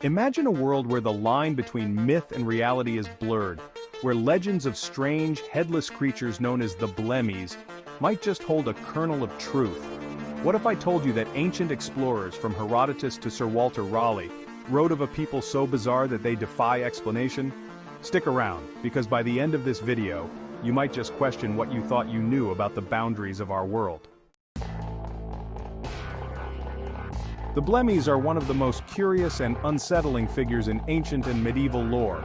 Imagine a world where the line between myth and reality is blurred, where legends of strange, headless creatures known as the Blemmyes might just hold a kernel of truth. What if I told you that ancient explorers from Herodotus to Sir Walter Raleigh wrote of a people so bizarre that they defy explanation? Stick around, because by the end of this video, you might just question what you thought you knew about the boundaries of our world. The Blemmyes are one of the most curious and unsettling figures in ancient and medieval lore.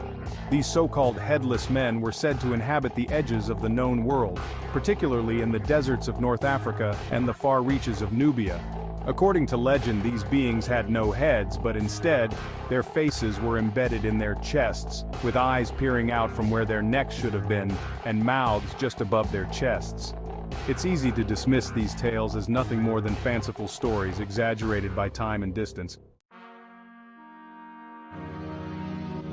These so-called headless men were said to inhabit the edges of the known world, particularly in the deserts of North Africa and the far reaches of Nubia. According to legend, these beings had no heads, but instead, their faces were embedded in their chests, with eyes peering out from where their necks should have been, and mouths just above their chests. It's easy to dismiss these tales as nothing more than fanciful stories exaggerated by time and distance.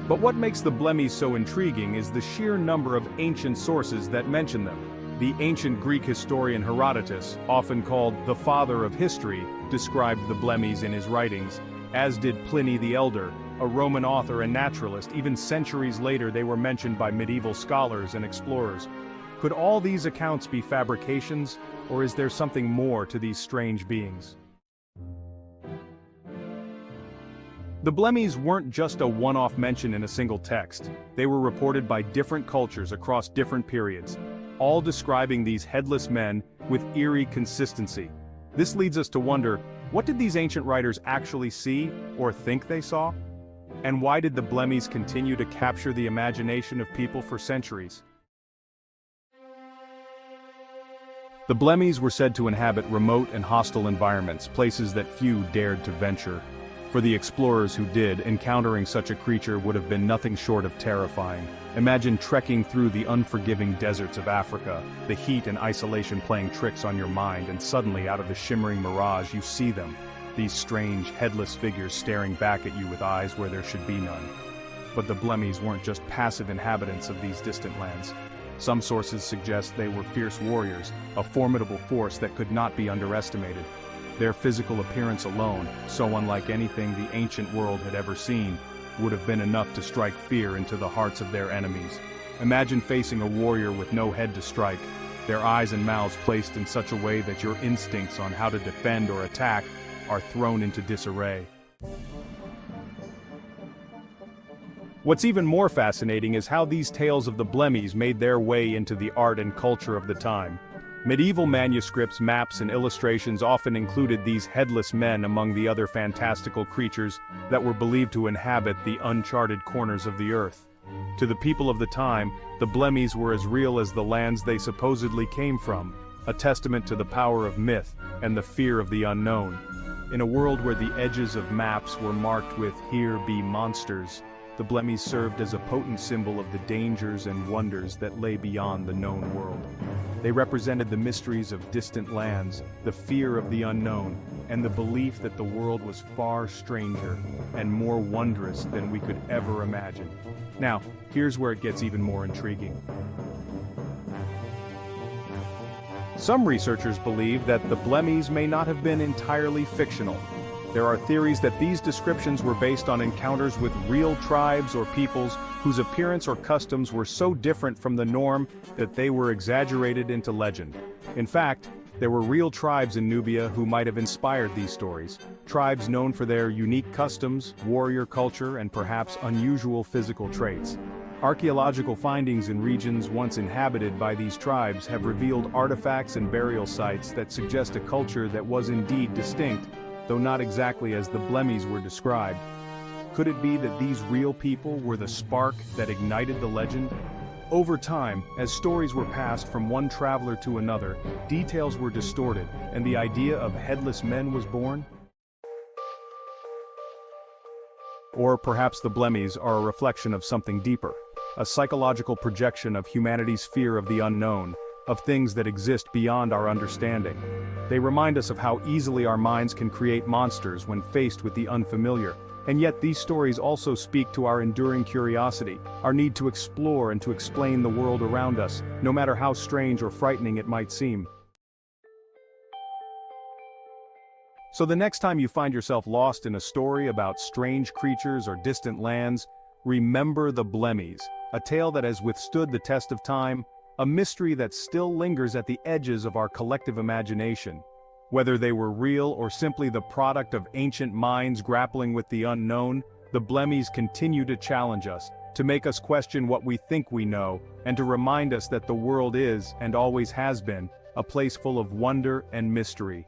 But what makes the Blemmyes so intriguing is the sheer number of ancient sources that mention them. The ancient Greek historian Herodotus, often called the father of history, described the Blemmyes in his writings, as did Pliny the Elder, a Roman author and naturalist. Even centuries later they were mentioned by medieval scholars and explorers. Could all these accounts be fabrications, or is there something more to these strange beings? The Blemmyes weren't just a one-off mention in a single text. They were reported by different cultures across different periods, all describing these headless men with eerie consistency. This leads us to wonder, what did these ancient writers actually see, or think they saw? And why did the Blemmyes continue to capture the imagination of people for centuries? The Blemmyes were said to inhabit remote and hostile environments, places that few dared to venture. For the explorers who did, encountering such a creature would have been nothing short of terrifying. Imagine trekking through the unforgiving deserts of Africa, the heat and isolation playing tricks on your mind, and suddenly out of the shimmering mirage you see them, these strange, headless figures staring back at you with eyes where there should be none. But the Blemmyes weren't just passive inhabitants of these distant lands. Some sources suggest they were fierce warriors, a formidable force that could not be underestimated. Their physical appearance alone, so unlike anything the ancient world had ever seen, would have been enough to strike fear into the hearts of their enemies. Imagine facing a warrior with no head to strike, their eyes and mouths placed in such a way that your instincts on how to defend or attack are thrown into disarray. What's even more fascinating is how these tales of the Blemmyes made their way into the art and culture of the time. Medieval manuscripts, maps, and illustrations often included these headless men among the other fantastical creatures that were believed to inhabit the uncharted corners of the earth. To the people of the time, the Blemmyes were as real as the lands they supposedly came from, a testament to the power of myth and the fear of the unknown. In a world where the edges of maps were marked with "Here be monsters," the Blemmyes served as a potent symbol of the dangers and wonders that lay beyond the known world. They represented the mysteries of distant lands, the fear of the unknown, and the belief that the world was far stranger and more wondrous than we could ever imagine. Now, here's where it gets even more intriguing. Some researchers believe that the Blemmyes may not have been entirely fictional. There are theories that these descriptions were based on encounters with real tribes or peoples whose appearance or customs were so different from the norm that they were exaggerated into legend. In fact, there were real tribes in Nubia who might have inspired these stories, tribes known for their unique customs, warrior culture, and perhaps unusual physical traits. Archaeological findings in regions once inhabited by these tribes have revealed artifacts and burial sites that suggest a culture that was indeed distinct, though not exactly as the Blemmyes were described. Could it be that these real people were the spark that ignited the legend? Over time, as stories were passed from one traveler to another, details were distorted, and the idea of headless men was born? Or perhaps the Blemmyes are a reflection of something deeper, a psychological projection of humanity's fear of the unknown, of things that exist beyond our understanding. They remind us of how easily our minds can create monsters when faced with the unfamiliar. And yet these stories also speak to our enduring curiosity, our need to explore and to explain the world around us, no matter how strange or frightening it might seem. So the next time you find yourself lost in a story about strange creatures or distant lands, remember the Blemmyes, a tale that has withstood the test of time, a mystery that still lingers at the edges of our collective imagination. Whether they were real or simply the product of ancient minds grappling with the unknown, the Blemmyes continue to challenge us, to make us question what we think we know, and to remind us that the world is, and always has been, a place full of wonder and mystery.